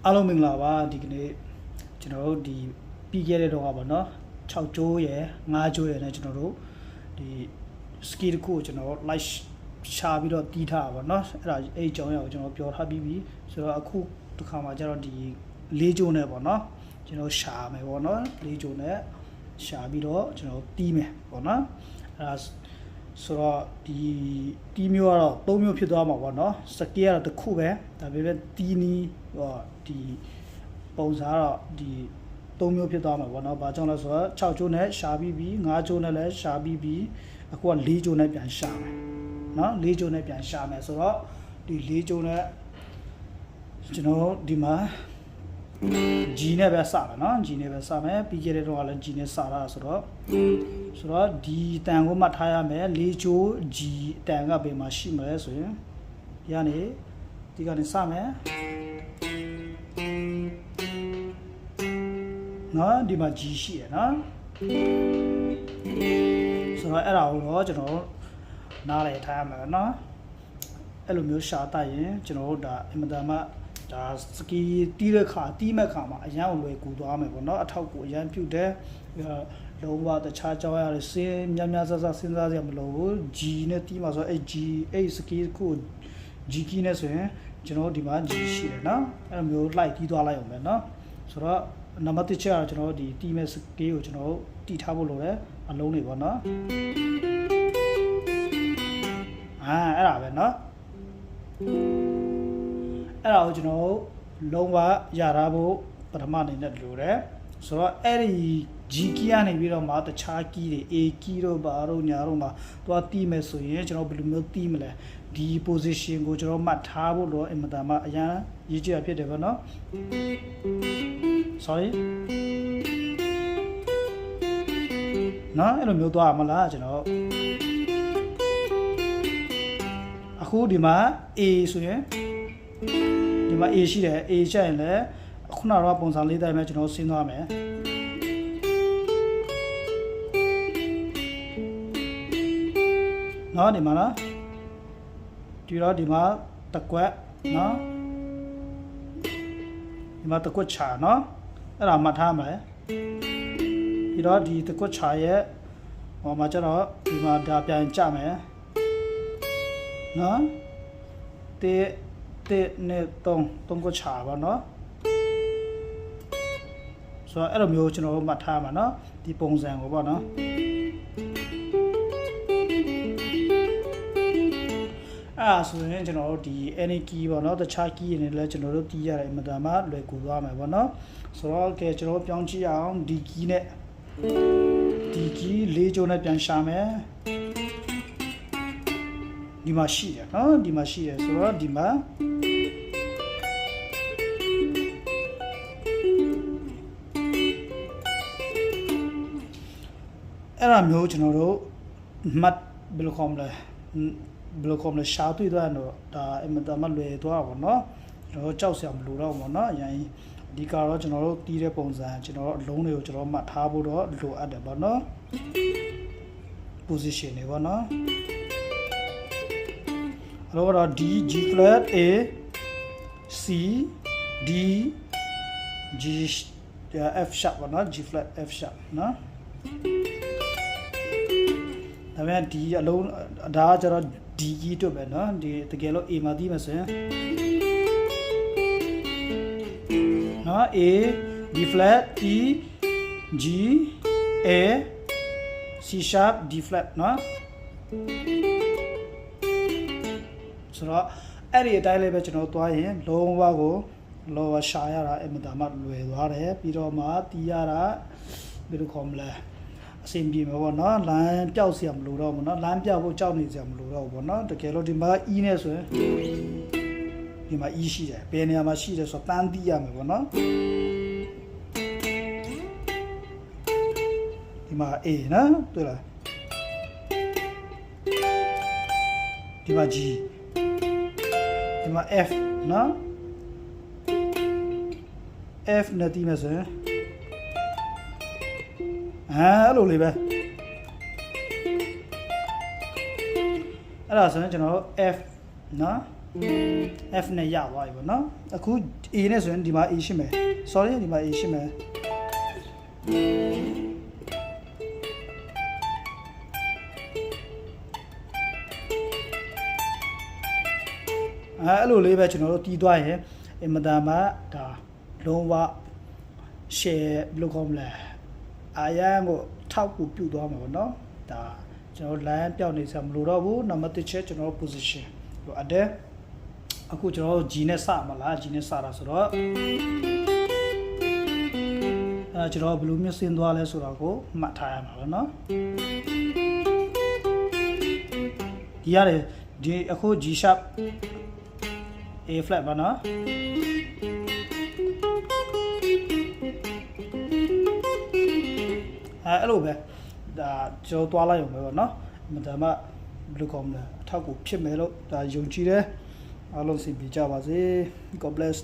အားလုံးမင်္ဂလာပါဒီကနေ့ကျွန်တော်တို့ဒီပြီးခဲ့တဲ့တော့ပါเนาะ6ကျိုးရယ်5ကျိုးရယ်နဲ့ကျွန်တော်တို့ဒီ skill တစ်ခုကိုကျွန်တော် like ရှာပြီးတော့တီးထားပါเนาะအဲ့ဒါအဲ့အကြောင်းအရာကိုကျွန်တော်ပြောထားပြီးပြီဆိုတော့အခုတစ်ခါမှကျတော့ဒီ4ကျိုးနဲ့ပေါ့เนาะကျွန်တော်ရှာမယ်ပေါ့เนาะ4ကျိုးနဲ့ရှာပြီးတော့ကျွန်တော်တီးမယ်ပေါ့เนาะအဲ့ဒါဆိုတော့ဒီတီးမျိုးကတော့3မျိုးဖြစ်သွားမှာပေါ့เนาะစကီကတော့တစ်ခုပဲဒါပေမဲ့တီးနီးဟောဒီပုံစံကတော့ဒီ3မျိုးဖြစ်သွားမှာပေါ့เนาะဘာကြောင့်လဲဆိုတော့6ကျိုးနဲ့ရှာပြီးပြီ5ကျိုးနဲ့လည်းရှာပြီးပြီအခုက4ကျိုးနဲ့ပြန်ရှာမယ်เนาะ4ကျိုးနဲ့ပြန်ရှာမယ်ဆိုတော့ဒီ4ကျိုးနဲ့ကျွန်တော်ဒီမှာ G နဲ့ပဲစမယ်เนาะ G နဲ့ပဲစမယ်ပြီးခဲ့တဲ့တော့လည်း G နဲ့စတာဆိုတော့ဒီတန်ကိုမှတ်ထားရမယ်4ကျိုး G တန်ကဘယ်မှာရှိမလဲဆိုရင်ဒီကနေစမယ်နော်ဒီမှာ G ရှိရနော်ဆိုတော့အဲ့ဒါကိုတော့ကျွန်တော်နားလည်ထားရမှာနော်အဲ့လိုမျိုးရှာတတ်ရင်ကျွန်တော်တို့ဒါအင်မတန်မှဒါစကီတီးတဲ့ခါတီးမဲ့ခါမှာအရန်လွယ်ကူသွားမယ်ပေါ့နော်အထောက်ကိုအရန်ပြုတ်တယ်လုံးဝတခြားကြောင်းရတယ်စင်းများဆဆစဉ်းစားစရာမလိုဘူး G နဲ့တီးမှာဆိုအဲ့ G အဲ့စကီကို G key နဲ့ဆိုရင်ကျွန်တော်ဒီမှာ G ရှိတယ်နော်အဲ့လိုမျိုး လိုက်တီးသွားလိုက်အောင်မယ်နော်ဆိုတော့နံပါတ်1ချက်ကတော့ကျွန်တော်ဒီတီးမဲ့စကီကိုကျွန်တော်တီးထားဖို့လိုတယ်အလုံးတွေပေါ့နော်အဲ့ဒါပဲနော်အဲ့ဒါကိုကျွန်တော်လုံးဝရထားဖို့ပထမအနေနဲ့လိုတယ်ဆိုတော့အဲ့ဒီ G key ကနေပြီးတော့မှတခြား key တွေ A key တို့ဘာတို့ညာတို့မှာသွားတီးမယ်ဆိုရင်ကျွန်တော်ဘယ်လိုမျိုးတီးမလဲဒီ position ကိုကျွန်တော်မှတ်ထားဖို့တော့အင်မတန်မှအရန်ရေးကြည့်ရဖြစ်တယ်ပေါ့နော် sorry နော်အဲ့လိုမျိုးသွားမလားကျွန်တော်အခုဒီမှာ A ဆိုရင်ဒီမှာ A ရှိတယ် A ချက်ရင်လည်းခုနကတော့ပုံစံလေးတိုင်းပဲကျွန်တော်ဆင်းသွားမယ်နော်ဒီမှာနော်ဒီတော့ဒီမှာတကွက်နော်ဒီမှာတကွက်ချာနော်အဲ့ဒါမှတ်ထားမယ်ပြီးတော့ဒီတကွက်ချာရဲ့ဟောမှာကျတော့ဒီမှာဒါပြန်ကြမယ်နော်တေနဲ့3ကွက်ချာပါနော်ဆိုတော့အဲ့လိုမျိုးကျွန်တော်တို့မှတ်ထားမှာနော်ဒီပုံစံကိုပေါ့နော်ဆိုရင်ကျွန်တော်တို့ဒီ any key ပေါ့နော်တခြား key တွေနဲ့လည်းကျွန်တော်တို့တီးရတယ်အမှန်တမ်းမှလွယ်ကူသွားမယ်ပေါ့နော်ဆိုတော့ကဲကျွန်တော်ပြောင်းကြည့်အောင်ဒီ key နဲ့ဒီ key 4ကျိုးနဲ့ပြန်ရှာမယ်ဒီမှာရှိတယ်နော်ဒီမှာရှိတယ်ဆိုတော့ဒီမှာအဲ့ဒါမျိုးကျွန်တော်တို့မှတ်ဘယ်လိုခေါ်မလဲဘယ်လိုခေါ်မလဲရှာတွေ့သွားတော့ဒါအမတမလွယ်သွားပါတော့ကျွန်တော်ကြောက်စရာမလိုတော့ဘူးเนาะအရင်ဒီကတော့ကျွန်တော်တို့တီးတဲ့ပုံစံကျွန်တော်တို့အလုံးတွေကိုကျွန်တော်မှတ်ထားဖို့တော့လိုအပ်တယ်ပေါ့เนาะ position တွေပေါ့เนาะအဲ့တော့ D G flat A C D G F sharp ပေါ့เนาะ G flat F sharp เนาะဒါပေမဲ့ဒီအလုံးဒါကကျတော့D key တို့ပဲเนาะဒီတကယ်လို့ A မှာတီးမယ်ဆိုရင်เนาะ A D flat E G A C sharp D flat เนาะဆိုတော့အဲ့ဒီအတိုင်းလေးပဲကျွန်တော်သွားရင်လုံးဝကိုလောဝရှာရတာအမှန်တမ်းလွယ်သွားတယ်ပြီးတော့မှတီးရတာဘယ်လိုခေါ်မလဲအဆင်ပြေမှာပေါ့နော်လမ်းပြောက်စရာမလိုတော့ဘူးเนาะလမ်းပြောက်ဖို့ကြောက်နေစရာမလိုတော့ဘူးပေါ့နော်တကယ်လို့ဒီမှာ E နဲ့ဆိုရင်ဒီမှာ E ရှိတယ်ဘယ်နေရာမှာရှိတယ်ဆိုတော့တန်းတီးရမယ်ပေါ့နော်ဒီမှာ A နော်တွေ့လားဒီမှာ G ဒီမှာ F နော် F နဲ့တီးမယ်ဆိုရင်အဲ့လိုလေးပဲအဲ့ဒါဆိုရင်ကျွန်တော်တို့ F နော် F နဲ့ရသွားပြီပေါ့နော်အခု A နဲ့ဆိုရင်ဒီမှာ A ရှိမယ် sorry ဒီမှာ A ရှိမယ်အဲ့လိုလေးပဲကျွန်တော်တို့တီးသွားရင်အင်မတန်မှဒါလုံးဝ share ဘယ်လိုခေါ်မလဲအာရန်ကိုထောက်ကူပြုတ်သွားမှာပေါ့နော်ဒါကျွန်တော် line ပြောင်းနေစရာမလိုတော့ဘူးနံပါတ်1ချက်ကျွန်တော် position လိုအပ်တယ်အခုကျွန်တော် G နဲ့စမှာလား G နဲ့စတာဆိုတော့ကျွန်တော်ဘယ်လိုမျိုးဆင်းသွားလဲဆိုတာကိုမှတ်ထားရမှာပေါ့နော်ဒီရတယ်ဒီအခု G sharp A flat ပါနော်အဲ့လိုပဲဒါကျွန်တော်သွားလိုက်ရုံပဲပေါ့နော်ဒါမှဘယ်လိုကောင်းမလဲအထောက်ကိုဖြစ်မယ်လို့ဒါယုံကြည်တယ်အားလုံးစီပြကြပါစေ God bless